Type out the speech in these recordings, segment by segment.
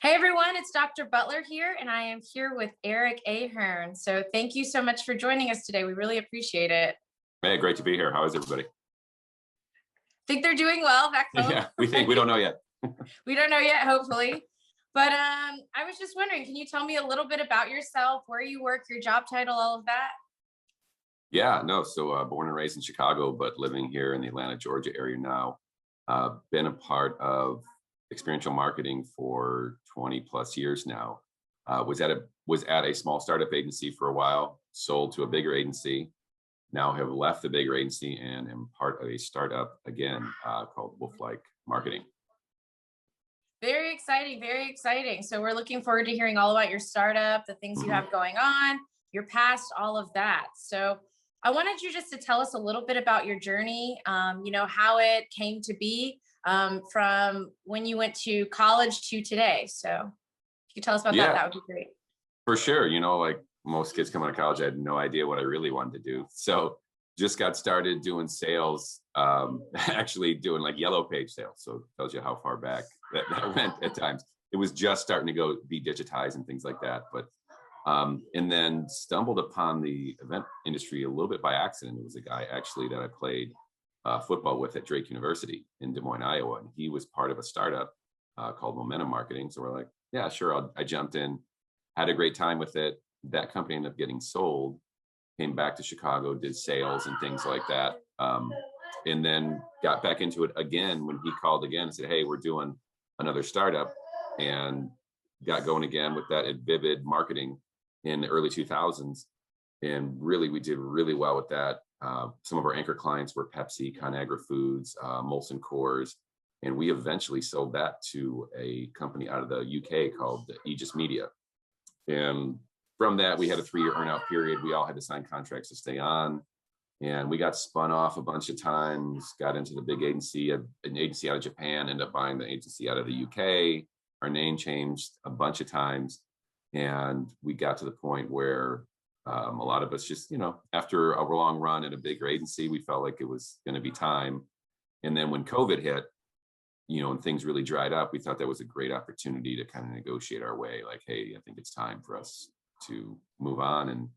Hey everyone, it's Dr. Butler here, and I am here with Eric Ahern. So thank you so much for joining us today. We really appreciate it. Hey, great to be here. How is everybody? Think they're doing well back home. Yeah, we don't know yet. We don't know yet, hopefully. But I was just wondering, can you tell me a little bit about yourself, where you work, your job title, all of that? Yeah, no. So born and raised in Chicago, but living here in the Atlanta, Georgia area now. Been a part of experiential marketing for 20 plus years now. Was at a small startup agency for a while, sold to a bigger agency. Now have left the bigger agency and am part of a startup again called Wolf Like Marketing. Very exciting, very exciting. So we're looking forward to hearing all about your startup, the things you Mhm. have going on, your past, all of that. So I wanted you just to tell us a little bit about your journey, how it came to be from when you went to college to today. So if you could tell us about that, Yeah, that would be great. for sure. Like most kids coming out of college, I had no idea what I really wanted to do. So just got started doing sales, actually doing like yellow page sales. So it tells you how far back that went at times. It was just starting to go be digitized and things like that. But and then stumbled upon the event industry a little bit by accident. It was a guy actually that I played football with at Drake University in Des Moines, Iowa. And he was part of a startup called Momentum Marketing. So we're like, yeah, sure. I jumped in, had a great time with it. That company ended up getting sold, came back to Chicago, did sales and things like that. And then got back into it again when he called again and said, hey, we're doing another startup, and got going again with that at Vivid Marketing in the early 2000s. And really, we did really well with that. Some of our anchor clients were Pepsi, Conagra Foods, Molson Coors, and we eventually sold that to a company out of the UK called Aegis Media. And from that, we had a 3-year earnout period. We all had to sign contracts to stay on. And we got spun off a bunch of times, got into the big agency, an agency out of Japan, ended up buying the agency out of the UK. Our name changed a bunch of times. And we got to the point where a lot of us just, after a long run at a bigger agency, we felt like it was going to be time. And then when COVID hit, and things really dried up, we thought that was a great opportunity to kind of negotiate our way. Like, hey, I think it's time for us to move on. And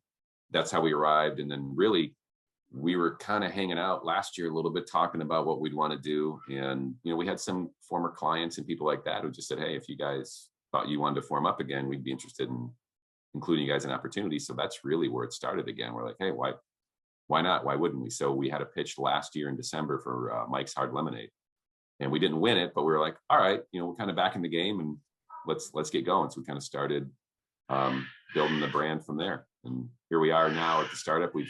that's how we arrived. And then really, we were kind of hanging out last year a little bit, talking about what we'd want to do. And, we had some former clients and people like that who just said, hey, if you guys thought you wanted to form up again, we'd be interested in including you guys in opportunities. So that's really where it started again. We're like, hey, why not? Why wouldn't we? So we had a pitch last year in December for Mike's Hard Lemonade. And we didn't win it, but we were like, all right, we're kind of back in the game, and let's get going. So we kind of started building the brand from there. And here we are now at the startup. We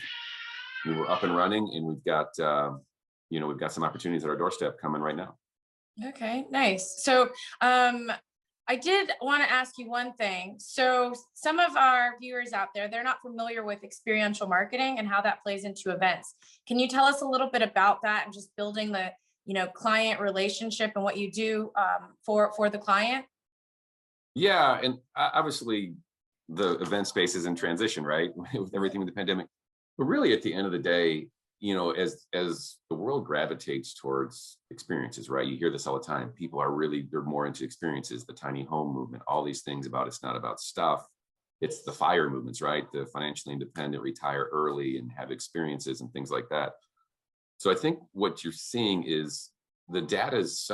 were up and running, and we've got some opportunities at our doorstep coming right now. Okay, nice. So I did want to ask you one thing. So some of our viewers out there, they're not familiar with experiential marketing and how that plays into events. Can you tell us a little bit about that and just building the client relationship and what you do for the client? Yeah, and obviously the event space is in transition, right? With everything with the pandemic. But really, at the end of the day, as the world gravitates towards experiences, right? You hear this all the time. People they're more into experiences, the tiny home movement, all these things about it's not about stuff. It's the FIRE movements, right? The financially independent, retire early and have experiences and things like that. So I think what you're seeing is the data is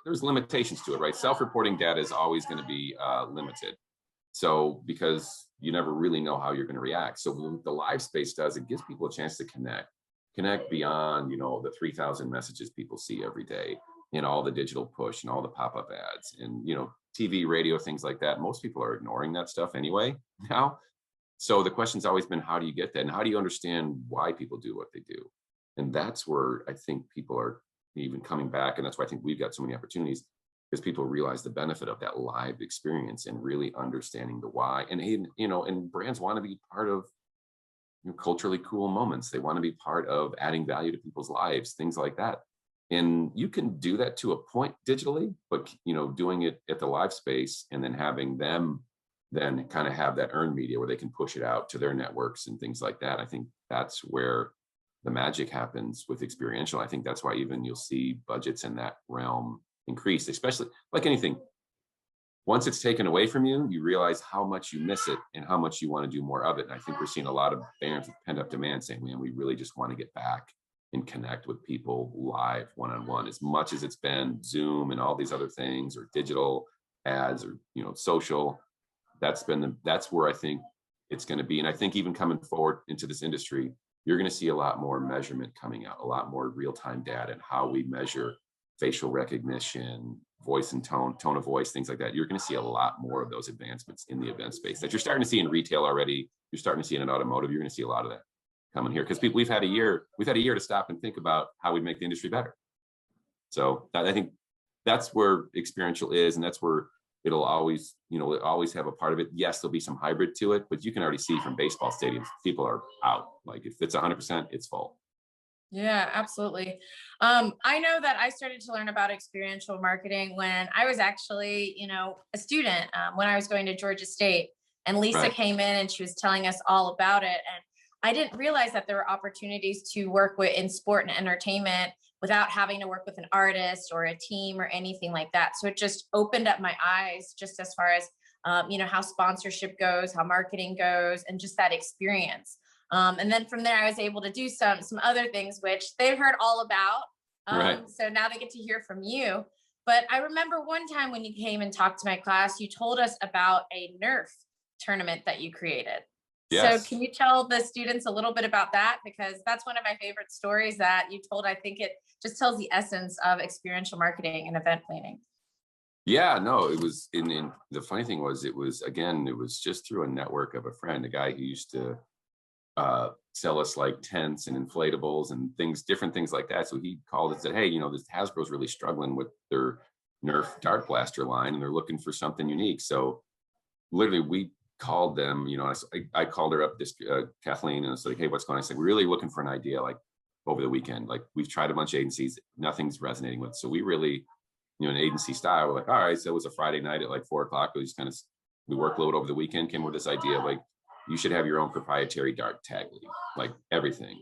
there's limitations to it, right? Self-reporting data is always going to be limited. So because you never really know how you're going to react. So what the live space does, it gives people a chance to connect beyond, the 3,000 messages people see every day, and all the digital push and all the pop-up ads and, TV, radio, things like that. Most people are ignoring that stuff anyway now. So the question's always been, how do you get that? And how do you understand why people do what they do? And that's where I think people are even coming back. And that's why I think we've got so many opportunities, because people realize the benefit of that live experience and really understanding the why. And brands want to be part of culturally cool moments. They want to be part of adding value to people's lives, things like that. And you can do that to a point digitally, but doing it at the live space and then having them then kind of have that earned media where they can push it out to their networks and things like that. I think that's where the magic happens with experiential. I think that's why even you'll see budgets in that realm increase, especially like anything. once it's taken away from you, you realize how much you miss it and how much you want to do more of it. And I think we're seeing a lot of parents with pent up demand saying, man, we really just want to get back and connect with people live, one-on-one, as much as it's been Zoom and all these other things, or digital ads, or, you know, social. That's where I think it's going to be. And I think even coming forward into this industry, you're going to see a lot more measurement coming out, a lot more real-time data and how we measure facial recognition, voice and tone of voice, things like that. You're going to see a lot more of those advancements in the event space that you're starting to see in retail already. You're starting to see it in automotive. You're going to see a lot of that coming here, because we've had a year to stop and think about how we make the industry better. So I think that's where experiential is, and that's where it'll always have a part of it. Yes, there'll be some hybrid to it, but you can already see from baseball stadiums, people are out. Like if it's 100%, it's full. Yeah, absolutely. I know that I started to learn about experiential marketing when I was actually, a student, when I was going to Georgia State, and Lisa Right. came in and she was telling us all about it. And I didn't realize that there were opportunities to work with in sport and entertainment without having to work with an artist or a team or anything like that. So it just opened up my eyes, just as far as, how sponsorship goes, how marketing goes, and just that experience. And then from there, I was able to do some other things, which they've heard all about. Right. So now they get to hear from you. But I remember one time when you came and talked to my class, you told us about a Nerf tournament that you created. So Yes. can you tell the students a little bit about that? Because that's one of my favorite stories that you told. I think it just tells the essence of experiential marketing and event planning. Yeah, no, it was in the funny thing was, it was just through a network of a friend, a guy who used to sell us like tents and inflatables and different things like that. So he called and said, hey, this Hasbro's really struggling with their Nerf dart blaster line, and they're looking for something unique. So literally we called them, I called her up, this Kathleen, and I was like, hey, what's going on? I said, we're really looking for an idea, like over the weekend. Like we've tried a bunch of agencies, nothing's resonating with. So we really, an agency style, we're like, all right. So it was a Friday night at like 4:00. We worked a little bit over the weekend, came with this idea of like, you should have your own proprietary dart tag league, like everything,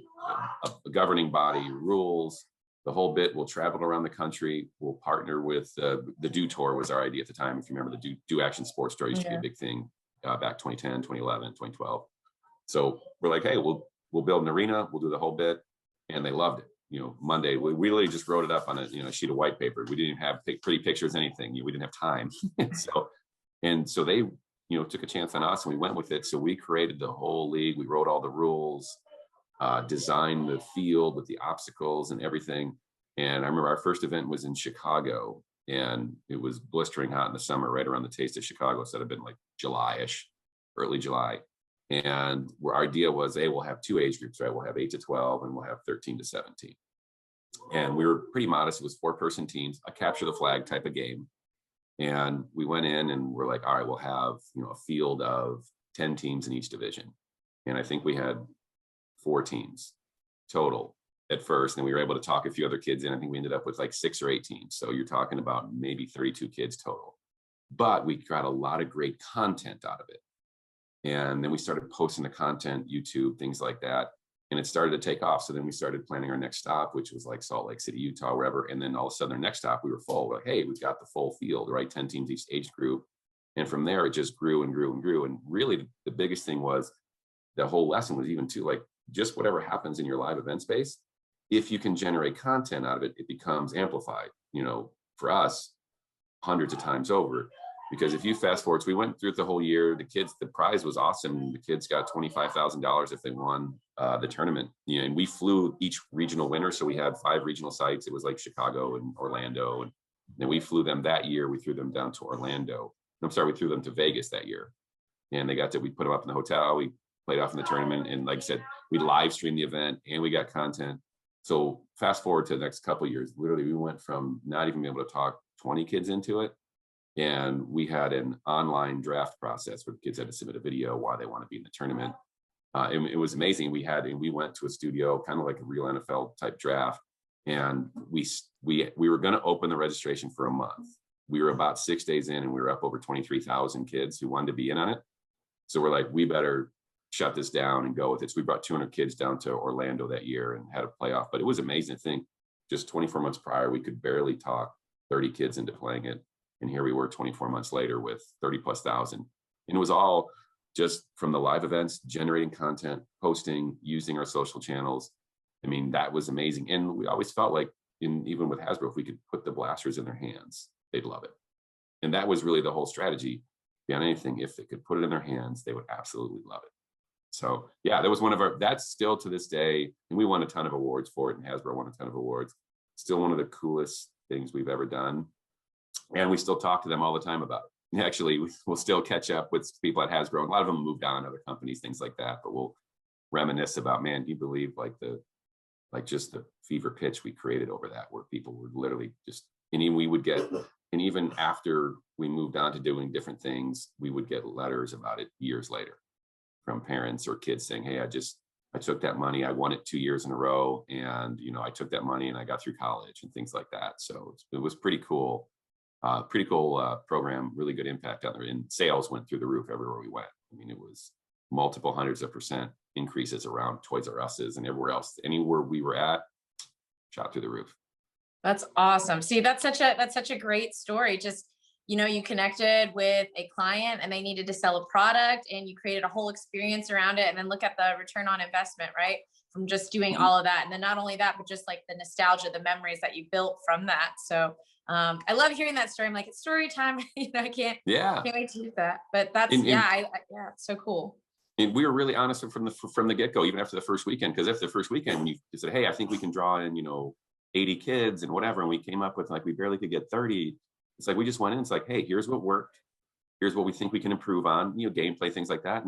a governing body, rules, the whole bit. We'll travel around the country. We'll partner with the Do Tour was our idea at the time. If you remember, the Do Action Sports Tour used to be a big thing back 2010, 2011, 2012. So we're like, hey, we'll build an arena. We'll do the whole bit. And they loved it. Monday, we really just wrote it up on a sheet of white paper. We didn't even have pretty pictures, anything. We didn't have time. so they took a chance on us, and we went with it. So we created the whole league. We wrote all the rules, designed the field with the obstacles and everything. And I remember our first event was in Chicago, and it was blistering hot in the summer, right around the taste of Chicago. So it'd have been like July-ish, early July. And our idea was, hey, we'll have two age groups, right? We'll have 8 to 12, and we'll have 13 to 17. And we were pretty modest. It was 4-person teams, a capture the flag type of game. And we went in and we're like, all right, we'll have, a field of 10 teams in each division. And I think we had 4 teams total at first. And we were able to talk a few other kids in. I think we ended up with like 6 or 8 teams. So you're talking about maybe 32 kids total. But we got a lot of great content out of it. And then we started posting the content, YouTube, things like that. And it started to take off. So then we started planning our next stop, which was like Salt Lake City, Utah, wherever. And then all of a sudden, our next stop, we were full. We're like, hey, we've got the full field, right? 10 teams each age group. And from there, it just grew and grew and grew. And really, the biggest thing was, the whole lesson was even like, just whatever happens in your live event space, if you can generate content out of it, it becomes amplified, for us, hundreds of times over. Because if you fast forward, so we went through it the whole year. The prize was awesome. The kids got $25,000 if they won the tournament. And we flew each regional winner. So we had 5 regional sites. It was like Chicago and Orlando. And then we flew them that year. We threw them down to Orlando. We threw them to Vegas that year. And we put them up in the hotel. We played off in the tournament. And like I said, we live streamed the event and we got content. So fast forward to the next couple of years, literally we went from not even being able to talk 20 kids into it. And we had an online draft process where the kids had to submit a video why they want to be in the tournament. It was amazing. We went to a studio, kind of like a real NFL type draft. And we were going to open the registration for a month. We were about 6 days in, and we were up over 23,000 kids who wanted to be in on it. So we're like, we better shut this down and go with it. So we brought 200 kids down to Orlando that year and had a playoff. But it was amazing to think, just 24 months prior, we could barely talk 30 kids into playing it. And here we were 24 months later with 30,000+. And it was all just from the live events, generating content, posting, using our social channels. I mean, that was amazing. And we always felt like, even with Hasbro, if we could put the blasters in their hands, they'd love it. And that was really the whole strategy beyond anything. If they could put it in their hands, they would absolutely love it. So yeah, that was one of our, that's still to this day, and we won a ton of awards for it, and Hasbro won a ton of awards. Still one of the coolest things we've ever done. And we still talk to them all the time about it. Actually, we'll still catch up with people at Hasbro. A lot of them moved on to other companies, things like that, but we'll reminisce about, man, do you believe just the fever pitch we created over that, where people were literally just, and even after we moved on to doing different things, we would get letters about it years later from parents or kids saying, hey, I took that money, I won it 2 years in a row. And, I took that money and I got through college and things like that. So it was pretty cool. Program, really good impact on there. And sales went through the roof everywhere we went. I mean, it was multiple hundreds of % increases around Toys R Us's and everywhere else. Anywhere we were at, shot through the roof. That's awesome. See, that's such a great story. Just, you connected with a client and they needed to sell a product and you created a whole experience around it. And then look at the return on investment, right? From just doing all of that. And then not only that, but just like the nostalgia, the memories that you built from that. So I love hearing that story. I'm like, it's story time. I can't wait to do that. But that's, it's so cool. And we were really honest from the get-go, even after the first weekend, because after the first weekend, you said, hey, I think we can draw in, 80 kids and whatever. And we came up with we barely could get 30. It's like, we just went in. It's like, hey, here's what worked. Here's what we think we can improve on, gameplay, things like that.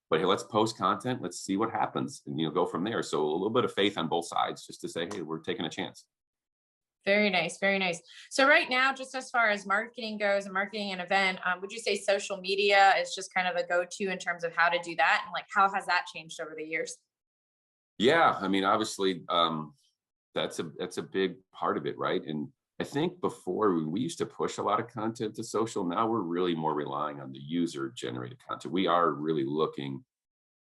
But hey, let's post content. Let's see what happens and, go from there. So a little bit of faith on both sides, just to say, hey, we're taking a chance. Very nice. Very nice. So right now, just as far as marketing goes and marketing an event, would you say social media is just kind of a go-to in terms of how to do that? And how has that changed over the years? Yeah. I mean, obviously, that's a big part of it. Right. And I think before we used to push a lot of content to social. Now we're really more relying on the user generated content. We are really looking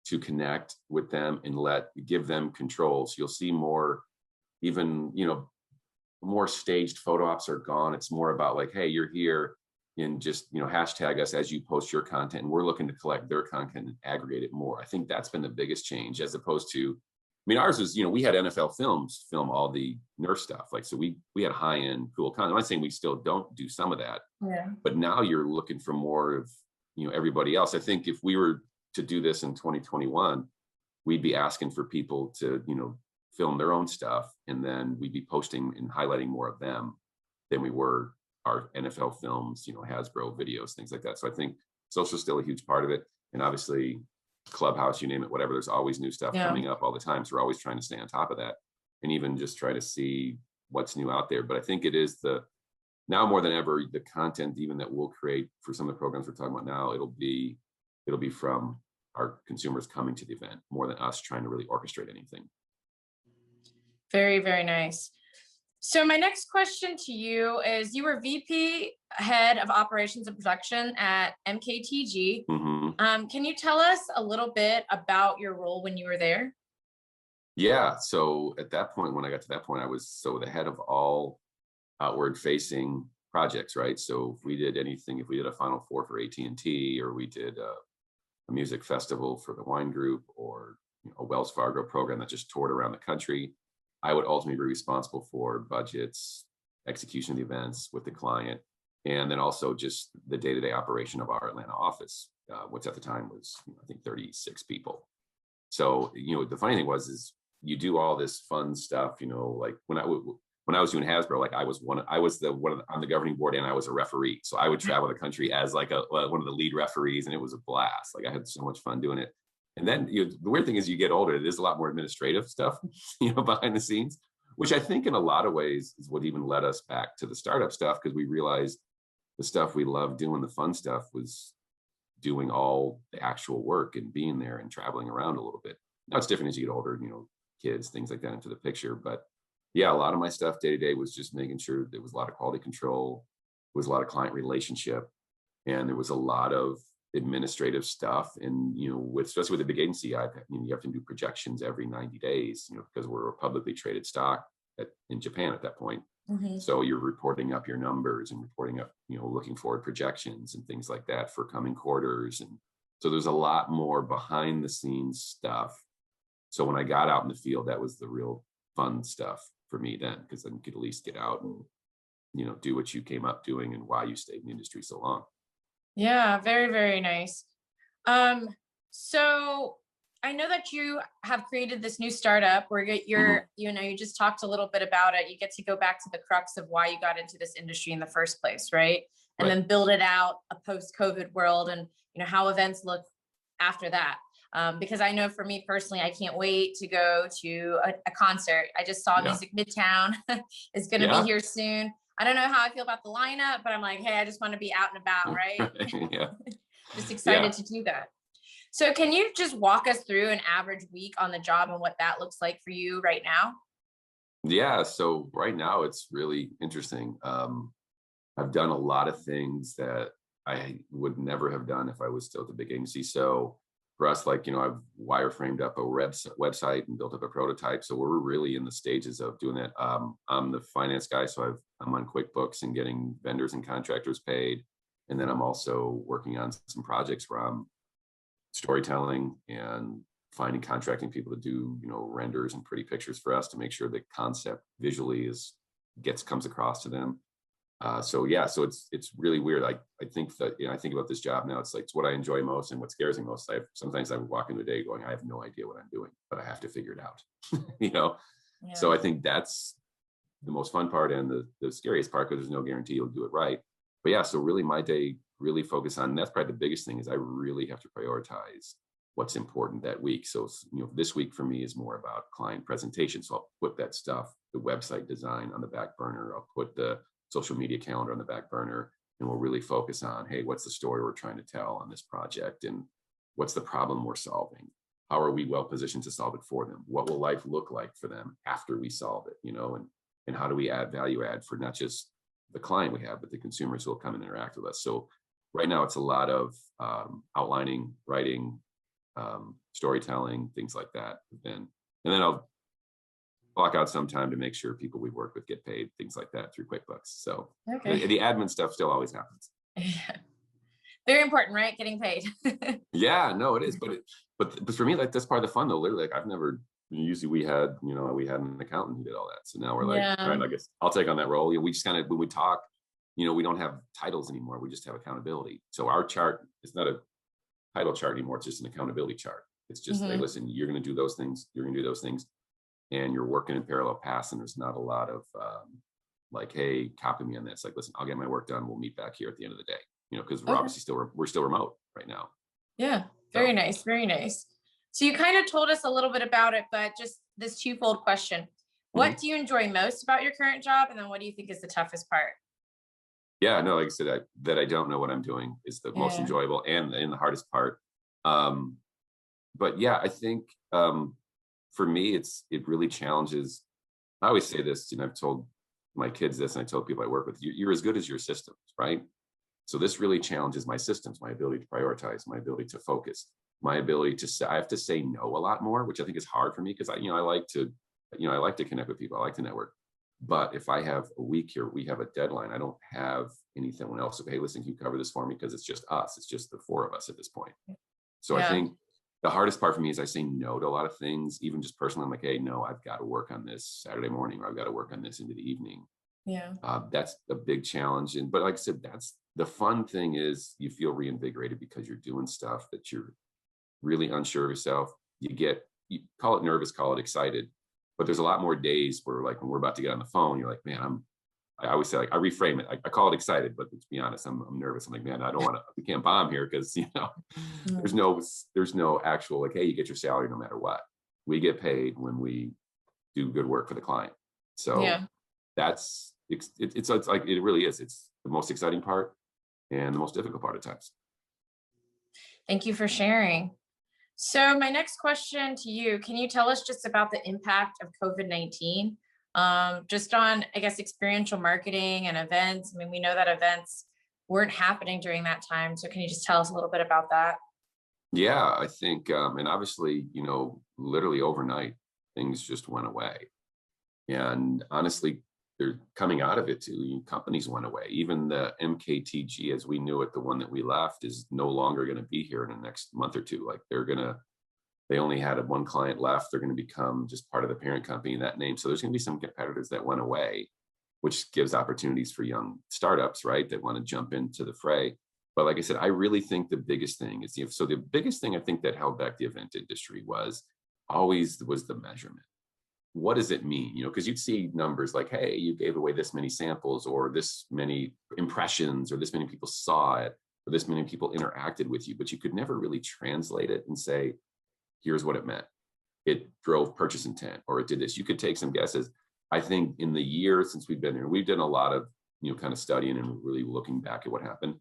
to connect with them and give them controls. You'll see more, even, more staged photo ops are gone. It's more about hey, you're here, and just, hashtag us as you post your content. And we're looking to collect their content and aggregate it more. I think that's been the biggest change, as opposed to, ours was, we had NFL Films film all the Nerf stuff. So we had high end, cool content. I'm not saying we still don't do some of that, but now you're looking for more of, everybody else. I think if we were to do this in 2021, we'd be asking for people to, film their own stuff, and then we'd be posting and highlighting more of them than we were our NFL Films, Hasbro videos, things like that. So I think social is still a huge part of it. And obviously Clubhouse, you name it, whatever, there's always new stuff coming up all the time. So we're always trying to stay on top of that and even just try to see what's new out there. But I think it is now more than ever, the content even that we'll create for some of the programs we're talking about now, it'll be from our consumers coming to the event more than us trying to really orchestrate anything. Very, very nice. So my next question to you is, you were VP head of operations and production at MKTG. Mm-hmm. Can you tell us a little bit about your role when you were there? Yeah. So at that point, when I got to that point, I was the head of all outward facing projects, right? So if we did anything, if we did a Final Four for AT&T, or we did a music festival for the wine group, or a Wells Fargo program that just toured around the country, I would ultimately be responsible for budgets, execution of the events with the client, and then also just the day-to-day operation of our Atlanta office, which at the time was, I think, 36 people. So, the funny thing is you do all this fun stuff, like when I was doing Hasbro, I was on the governing board, and I was a referee. So I would travel the country as one of the lead referees, and it was a blast. I had so much fun doing it. And then the weird thing is, you get older, it is a lot more administrative stuff, behind the scenes, which I think in a lot of ways is what even led us back to the startup stuff, because we realized the stuff we loved doing, the fun stuff, was doing all the actual work and being there and traveling around a little bit. Now it's different as you get older, kids, things like that into the picture. But yeah, a lot of my stuff day to day was just making sure there was a lot of quality control, there was a lot of client relationship, and there was a lot of administrative stuff. And especially with a big agency, you have to do projections every 90 days, because we're a publicly traded stock. in Japan at that point. Mhm. So you're reporting up your numbers and reporting up, looking forward projections and things like that for coming quarters. And so there's a lot more behind the scenes stuff. So when I got out in the field, that was the real fun stuff for me then, because then you could at least get out and, do what you came up doing and why you stayed in the industry so long. Yeah, very, very nice. Um, so I know that you have created this new startup where Mhm. you just talked a little bit about it. You get to go back to the crux of why you got into this industry in the first place, right? And Right. then build it out a post-COVID world and how events look after that. Because I know for me personally, I can't wait to go to a concert. I just saw Yeah. Music Midtown is going to be Yeah. here soon. I don't know how I feel about the lineup, but I'm like, hey, I just want to be out and about, right? Yeah. Just Yeah. excited to do that. So can you just walk us through an average week on the job and what that looks like for you right now? Yeah. So right now it's really interesting. I've done a lot of things that I would never have done if I was still at the big agency. So for us, like, I've wireframed up a website and built up a prototype. So we're really in the stages of doing that. I'm the finance guy, so I'm on QuickBooks and getting vendors and contractors paid. And then I'm also working on some projects where I'm storytelling and finding contracting people to do, renders and pretty pictures for us to make sure the concept visually comes across to them. So yeah, so it's really weird. I think that, I think about this job now. It's like, it's what I enjoy most and what scares me most. Sometimes I walk into a day going, I have no idea what I'm doing, but I have to figure it out. you know. Yeah. So I think that's the most fun part and the scariest part, because there's no guarantee you'll do it right. But yeah, so really my day really focus on, and that's probably the biggest thing, is I really have to prioritize what's important that week. So this week for me is more about client presentation. So I'll put that stuff, the website design, on the back burner. I'll put the social media calendar on the back burner, and we'll really focus on, hey, what's the story we're trying to tell on this project, and what's the problem we're solving? How are we well positioned to solve it for them? What will life look like for them after we solve it? And how do we add value add for not just the client we have, but the consumers who will come and interact with us. So right now it's a lot of outlining, writing, storytelling, things like that. And then I'll block out some time to make sure people we work with get paid, things like that, through QuickBooks. So Okay. the admin stuff still always happens. Very important, right? Getting paid. Yeah, no, it is. But for me, like, that's part of the fun though. Literally, like, I've never, usually we had an accountant who did all that. So now we're like, all Yeah. right, I guess I'll take on that role. We just kind of, when we talk, we don't have titles anymore. We just have accountability. So our chart is not a title chart anymore. It's just an accountability chart. It's just, hey, Hmm. listen, you're going to do those things. You're going to do those things. And you're working in parallel paths. And there's not a lot of like, hey, copy me on this. Like, listen, I'll get my work done. We'll meet back here at the end of the day, because we're Okay. obviously we're still remote right now. Yeah. Very So, nice. Very nice. So you kind of told us a little bit about it, but just this twofold question. What mhm. do you enjoy most about your current job? And then what do you think is the toughest part? Yeah, no, like I said, that I don't know what I'm doing is the most Yeah. enjoyable and the hardest part. Um, but yeah, I think for me, it really challenges. I always say this, I've told my kids this, and I told people I work with, you're as good as your systems, right? So this really challenges my systems, my ability to prioritize, my ability to focus, my ability to say, I have to say no a lot more, which I think is hard for me, because I like to, I like to connect with people. I like to network. But if I have a week here, we have a deadline, I don't have anyone else. Hey, listen, can you cover this for me? Because it's just us. It's just the four of us at this point. So I Yeah. think the hardest part for me is I say no to a lot of things, even just personally. I'm like, hey, no, I've got to work on this Saturday morning, or I've got to work on this into the evening. Yeah. That's a big challenge. But like I said, that's the fun thing, is you feel reinvigorated because you're doing stuff that you're really unsure of yourself. You call it nervous, call it excited, but there's a lot more days where, like, when we're about to get on the phone, you're like, man, I always say, like, I reframe it. I call it excited, but to be honest, I'm nervous. I'm like, man, I don't want to, we can't bomb here, because, there's Mhm. no actual, like, hey, you get your salary no matter what. We get paid when we do good work for the client. So Yeah. it's like, it really is. It's the most exciting part and the most difficult part at times. Thank you for sharing. So my next question to you, can you tell us just about the impact of COVID-19, just on, I guess, experiential marketing and events? I mean, we know that events weren't happening during that time. So can you just tell us a little bit about that? Yeah, I think, and obviously, literally overnight, things just went away. And honestly, they're coming out of it too. Companies went away. Even the MKTG, as we knew it, the one that we left, is no longer going to be here in the next month or two. Like they only had one client left. They're going to become just part of the parent company in that name. So there's going to be some competitors that went away, which gives opportunities for young startups, right, that want to jump into the fray. But like I said, I really think the biggest thing is the biggest thing I think that held back the event industry was the measurement. What does it mean? Because you'd see numbers like, hey, you gave away this many samples, or this many impressions, or this many people saw it, or this many people interacted with you, but you could never really translate it and say, here's what it meant. It drove purchase intent, or it did this. You could take some guesses. I think in the year since we've been here, we've done a lot of, kind of studying and really looking back at what happened.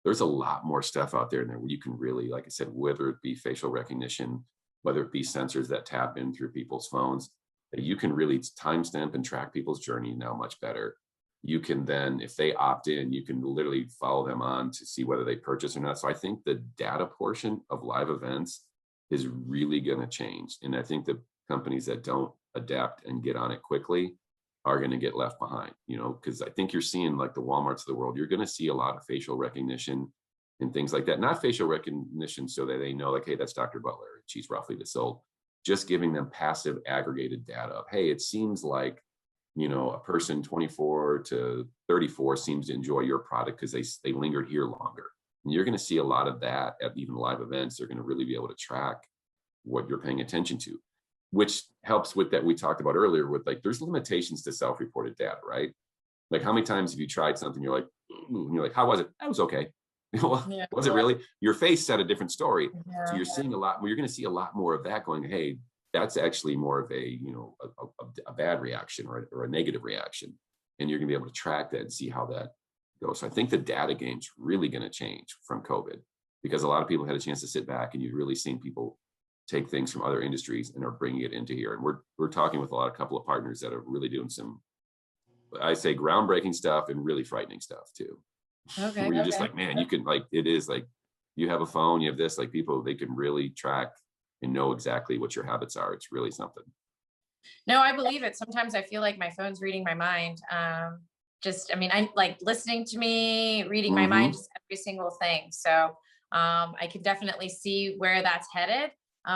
There's a lot more stuff out there where you can really, like I said, whether it be facial recognition, whether it be sensors that tap in through people's phones, that you can really timestamp and track people's journey now much better. You can then, if they opt in, you can literally follow them on to see whether they purchase or not. So I think the data portion of live events is really going to change. And I think the companies that don't adapt and get on it quickly are going to get left behind, because I think you're seeing like the Walmarts of the world, you're going to see a lot of facial recognition and things like that. Not facial recognition so that they know like, hey, that's Dr. Butler. She's roughly this old. Just giving them passive aggregated data of, hey, it seems like, a person 24 to 34 seems to enjoy your product because they lingered here longer. And you're going to see a lot of that at even live events. They're going to really be able to track what you're paying attention to, which helps with that we talked about earlier with like, there's limitations to self-reported data, right? Like how many times have you tried something, you're like, and you're like, how was it? That was okay. Well, yeah, was it really? Your face said a different story. Yeah. So you're seeing a lot more, you're going to see a lot more of that going, hey, that's actually more of a, a bad reaction or a negative reaction. And you're going to be able to track that and see how that goes. So I think the data game's really going to change from COVID, because a lot of people had a chance to sit back and you've really seen people take things from other industries and are bringing it into here. And we're talking with a couple of partners that are really doing some, I say, groundbreaking stuff and really frightening stuff too. Okay. Where you're just like, man, you can it is like, you have a phone, you have this, like people, they can really track and know exactly what your habits are. It's really something. No, I believe it. Sometimes I feel like my phone's reading my mind. I like listening to me, reading my mind, just every single thing. So I can definitely see where that's headed.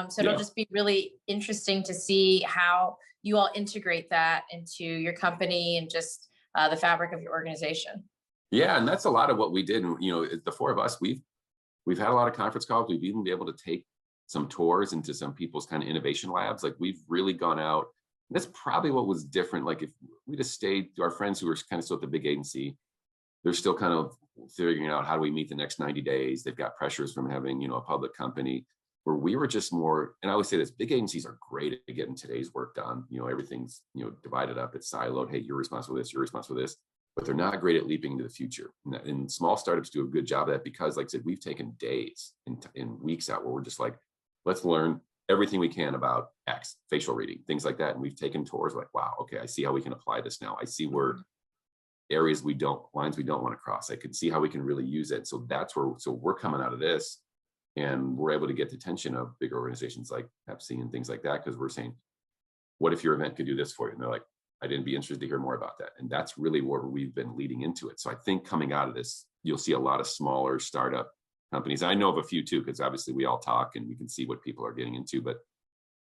So it'll just be really interesting to see how you all integrate that into your company and just the fabric of your organization. Yeah, and that's a lot of what we did. And the four of us, we've had a lot of conference calls. We've even been able to take some tours into some people's kind of innovation labs. Like we've really gone out. That's probably what was different. Like if we just stayed, our friends who were kind of still at the big agency, they're still kind of figuring out how do we meet the next 90 days. They've got pressures from having, a public company, where we were just more, and I always say this, big agencies are great at getting today's work done. Everything's, divided up, it's siloed. Hey, you're responsible for this, you're responsible for this, but they're not great at leaping into the future. And small startups do a good job of that because, like I said, we've taken days and weeks out where we're just like, let's learn everything we can about X, facial reading, things like that. And we've taken tours like, wow, okay, I see how we can apply this now. I see where lines we don't want to cross. I can see how we can really use it. So we're coming out of this and we're able to get the attention of big organizations like Pepsi and things like that, because we're saying, what if your event could do this for you? And they're like, I didn't be interested to hear more about that. And that's really where we've been leading into it. So I think coming out of this, you'll see a lot of smaller startup companies. I know of a few too, because obviously we all talk and we can see what people are getting into, but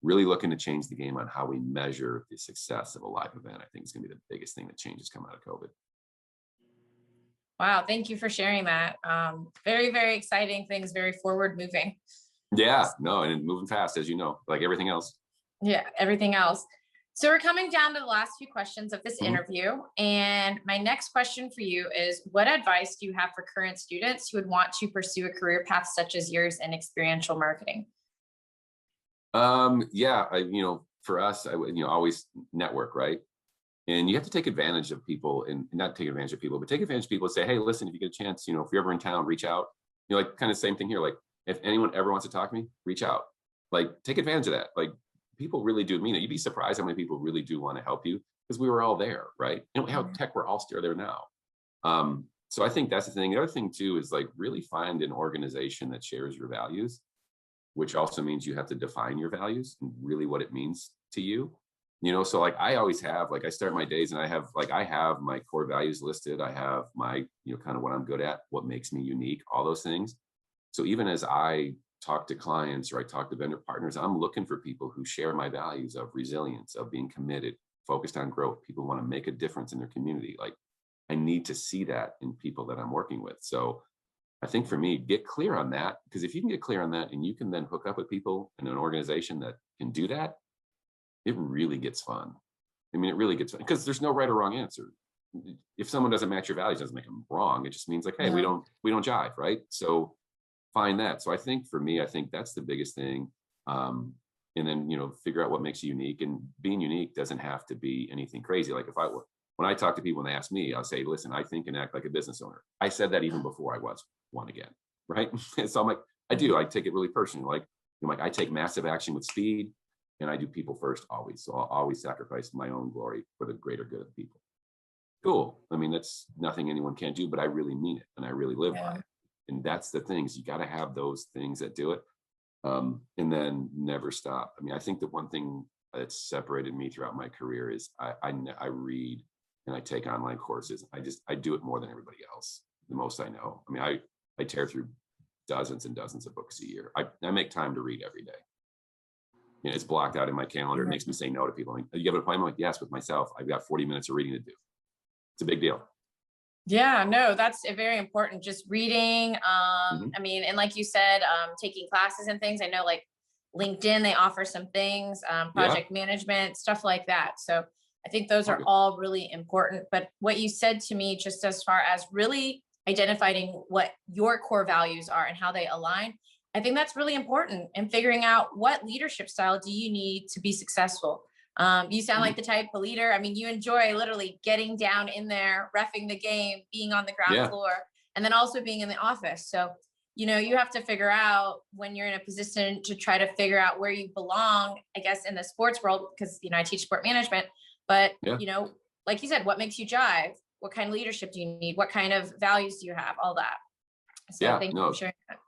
really looking to change the game on how we measure the success of a live event, I think is going to be the biggest thing that changes come out of COVID. Wow. Thank you for sharing that. Very, very exciting things, very forward moving. Yeah, no, and moving fast, as you know, like everything else. Yeah, everything else. So we're coming down to the last few questions of this interview. And my next question for you is, what advice do you have for current students who would want to pursue a career path such as yours in experiential marketing? For us, I would, always network, right? And you have to take advantage of people, and not take advantage of people, but take advantage of people and say, hey, listen, if you get a chance, if you're ever in town, reach out. Like kind of same thing here. Like if anyone ever wants to talk to me, reach out. Like take advantage of that. Like people really do mean it. You'd be surprised how many people really do want to help you, because we were all there, right? And how tech, we're all still there now. So I think that's the thing. The other thing too is like really find an organization that shares your values, which also means you have to define your values and really what it means to you. So like I always have, like I start my days and I have my core values listed. I have my, kind of what I'm good at, what makes me unique, all those things. So even as I talk to clients or I talk to vendor partners, I'm looking for people who share my values of resilience, of being committed, focused on growth. People want to make a difference in their community. Like I need to see that in people that I'm working with. So I think for me, get clear on that, because if you can get clear on that and you can then hook up with people in an organization that can do that, it really gets fun. I mean, it really gets fun because there's no right or wrong answer. If someone doesn't match your values, it doesn't make them wrong. It just means like, hey, we Yeah. don't jive, right? So find that. So I think for me, I think that's the biggest thing. And then, figure out what makes you unique. And being unique doesn't have to be anything crazy. Like when I talk to people and they ask me, I'll say, listen, I think and act like a business owner. I said that even before I was one again, right? And so I'm like, I take it really personally. Like, I take massive action with speed and I do people first always. So I'll always sacrifice my own glory for the greater good of the people. Cool. I mean, that's nothing anyone can't do, but I really mean it and I really live by Yeah. it. And that's the things, you got to have those things that do it. And then never stop. I mean, I think the one thing that's separated me throughout my career is I read and I take online courses. I do it more than everybody else, the most I know. I mean, I tear through dozens and dozens of books a year. I make time to read every day. It's blocked out in my calendar. It makes me say no to people. Like, you have an appointment? I'm like, yes, with myself. I've got 40 minutes of reading to do. It's a big deal. Yeah, no, that's very important. Just reading. Mhm. I mean, and like you said, taking classes and things. I know like LinkedIn, they offer some things, Yeah. project management, stuff like that. So I think those are Okay. all really important. But what you said to me, just as far as really identifying what your core values are and how they align, I think that's really important in figuring out what leadership style do you need to be successful. You sound Mhm. like the type of leader. I mean, you enjoy literally getting down in there, reffing the game, being on the ground Yeah. floor, and then also being in the office. So, you have to figure out when you're in a position to try to figure out where you belong, I guess, in the sports world, because, I teach sport management. But, Yeah. like you said, what makes you jive? What kind of leadership do you need? What kind of values do you have? All that. So Yeah. thank you for No, sharing that.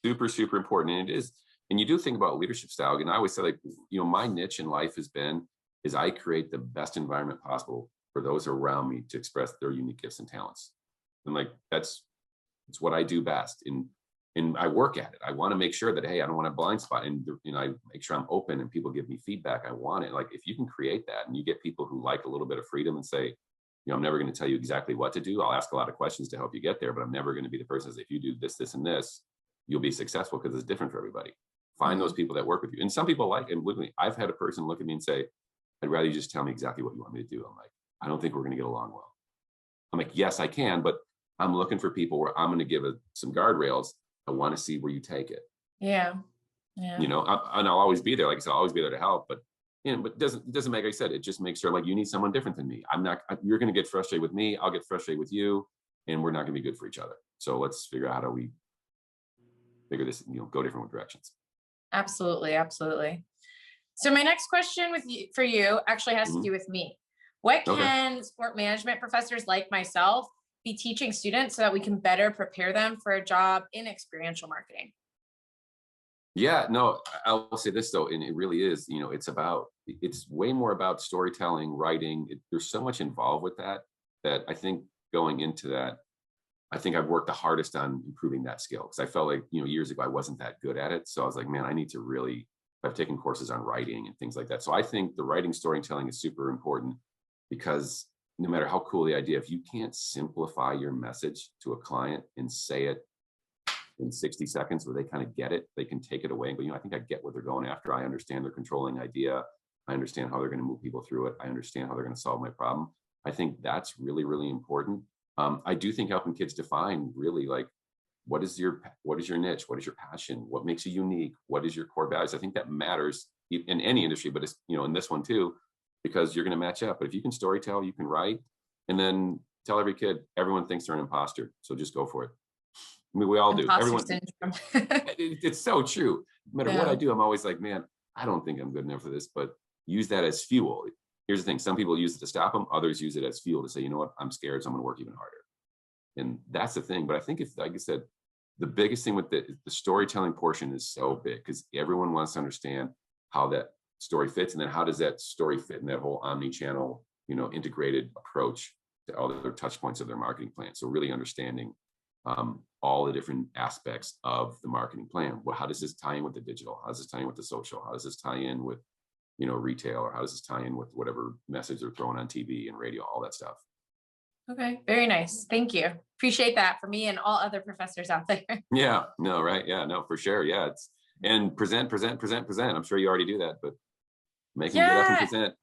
super, super important. And it is, and you do think about leadership style. And I always say, like, my niche in life is I create the best environment possible for those around me to express their unique gifts and talents. And like, it's what I do best. And I work at it. I want to make sure that, hey, I don't want a blind spot. And, I make sure I'm open and people give me feedback. I want it. Like, if you can create that and you get people who like a little bit of freedom and say, I'm never going to tell you exactly what to do. I'll ask a lot of questions to help you get there, but I'm never going to be the person that says, if you do this, this, and this, you'll be successful, because it's different for everybody. Find those Mhm. people that work with you. And some people like, and literally, I've had a person look at me and say, I'd rather you just tell me exactly what you want me to do. I'm like, I don't think we're going to get along well. I'm like, yes, I can, but I'm looking for people where I'm going to give some guardrails. I want to see where you take it. Yeah. Yeah. And I'll always be there. Like I said, I'll always be there to help. But but it doesn't make, like I said, it just makes sure, like, you need someone different than me. You're going to get frustrated with me. I'll get frustrated with you, and we're not going to be good for each other. So let's figure out how do we figure this, go different directions. Absolutely. Absolutely. So my next question for you actually has to Mhm. do with me. What Okay. can sport management professors like myself be teaching students so that we can better prepare them for a job in experiential marketing? Yeah, no, I'll say this though, and it really is, it's way more about storytelling, writing. There's so much involved with that I think going into that, I think I've worked the hardest on improving that skill, because I felt like, years ago I wasn't that good at it. So I was like, man, I need to really, I've taken courses on writing and things like that. So I think the writing storytelling is super important, because no matter how cool the idea, if you can't simplify your message to a client and say it in 60 seconds where they kind of get it, they can take it away and go, I think I get what they're going after. I understand their controlling idea. I understand how they're going to move people through it. I understand how they're going to solve my problem. I think that's really, really important. I do think helping kids define really, like, what is your niche? What is your passion? What makes you unique? What is your core values? I think that matters in any industry, but it's, in this one too, because you're going to match up. But if you can storytell, you can write, and then tell every kid, everyone thinks they're an imposter. So just go for it. I mean, we all do. Imposter Everyone, syndrome. it's so true. No matter what I Yeah. do, I'm always like, man, I don't think I'm good enough for this, but use that as fuel. Here's the thing. Some people use it to stop them. Others use it as fuel to say, you know what, I'm scared, so I'm going to work even harder. And that's the thing. But I think, if, like I said, the biggest thing with the storytelling portion is so big, because everyone wants to understand how that story fits, and then how does that story fit in that whole omni-channel, integrated approach to all the touch points of their marketing plan. So really understanding all the different aspects of the marketing plan. Well, how does this tie in with the digital? How does this tie in with the social? How does this tie in with, retail? Or how does this tie in with whatever message they're throwing on TV and radio, all that stuff. Okay, very nice. Thank you. Appreciate that for me and all other professors out there. Yeah, no, right. Yeah, no, for sure. Yeah. And present. I'm sure you already do that, but make them get up and Yeah, present.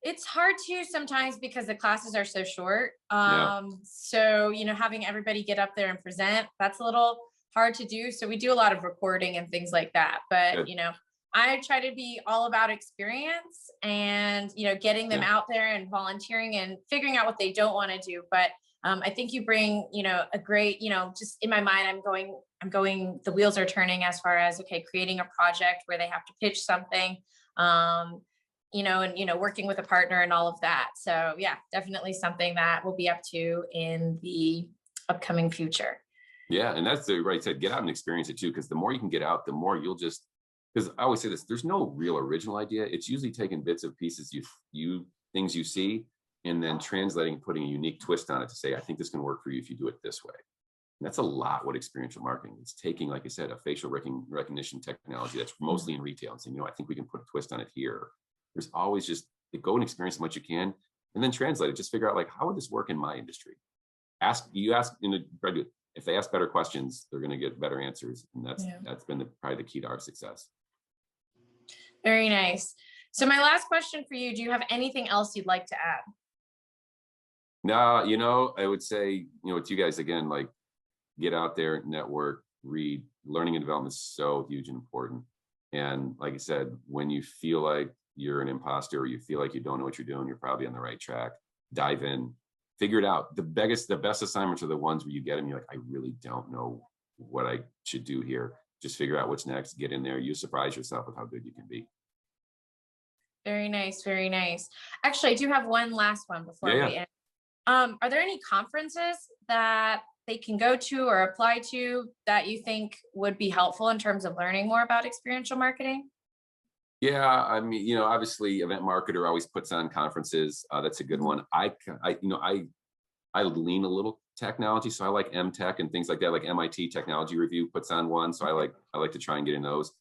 it's hard to sometimes because the classes are so short. Yeah. So, having everybody get up there and present, that's a little hard to do. So we do a lot of recording and things like that. But, Good. I try to be all about experience and, getting them out there and volunteering and figuring out what they don't want to do. But I think you bring, a great, just in my mind, I'm going, the wheels are turning as far as, okay, creating a project where they have to pitch something. And working with a partner and all of that. So yeah, definitely something that we'll be up to in the upcoming future. Yeah. And that's the right side. Get out and experience it too. Because the more you can get out, the more you'll just, because I always say this, there's no real original idea. It's usually taking bits of pieces, things you see, and then translating, putting a unique twist on it to say, I think this can work for you if you do it this way. And that's a lot what experiential marketing is, taking, like I said, a facial recognition technology that's mostly in retail and saying, I think we can put a twist on it here. There's always just go and experience as much as you can, and then translate it. Just figure out, like, how would this work in my industry? If they ask better questions, they're going to get better answers, and that's been probably the key to our success. Very nice. So my last question for you: do you have anything else you'd like to add? No, I would say, with you guys again, like, get out there, network, read. Learning and development is so huge and important. And like I said, when you feel like you're an imposter or you feel like you don't know what you're doing, you're probably on the right track. Dive in, figure it out. The best assignments are the ones where you get them, you're like, I really don't know what I should do here. Just figure out what's next, get in there. You surprise yourself with how good you can be. Very nice. Very nice. Actually, I do have one last one before we end. Are there any conferences that they can go to or apply to that you think would be helpful in terms of learning more about experiential marketing? Yeah, I mean, obviously, Event Marketer always puts on conferences. That's a good one. I lean a little technology, so I like MTech and things like that. Like MIT Technology Review puts on one, so I like to try and get in those.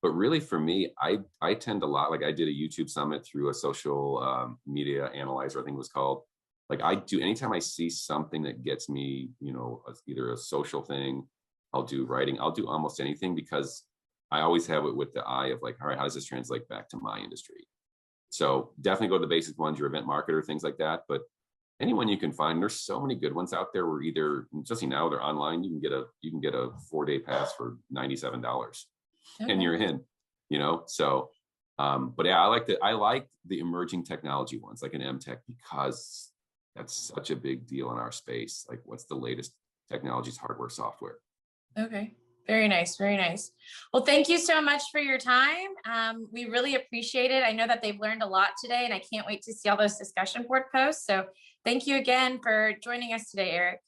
But really, for me, I tend a lot. Like, I did a YouTube summit through a social media analyzer, I think it was called. Like, I do, anytime I see something that gets me, either a social thing, I'll do writing, I'll do almost anything, because I always have it with the eye of, like, all right, how does this translate back to my industry? So definitely go to the basic ones, your Event Marketer, things like that. But anyone you can find, there's so many good ones out there where either, especially now, they're online. You can get a 4-day pass for $97 and you're in, So, but yeah, I like the emerging technology ones, like an MTech, because that's such a big deal in our space. Like, what's the latest technologies, hardware, software? Okay. Very nice. Very nice. Well, thank you so much for your time. We really appreciate it. I know that they've learned a lot today, and I can't wait to see all those discussion board posts. So thank you again for joining us today, Eric.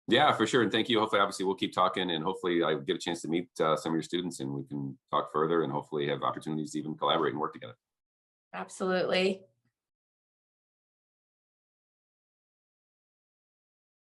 Yeah, for sure. And thank you. Hopefully, obviously, we'll keep talking, and hopefully I get a chance to meet some of your students, and we can talk further and hopefully have opportunities to even collaborate and work together. Absolutely.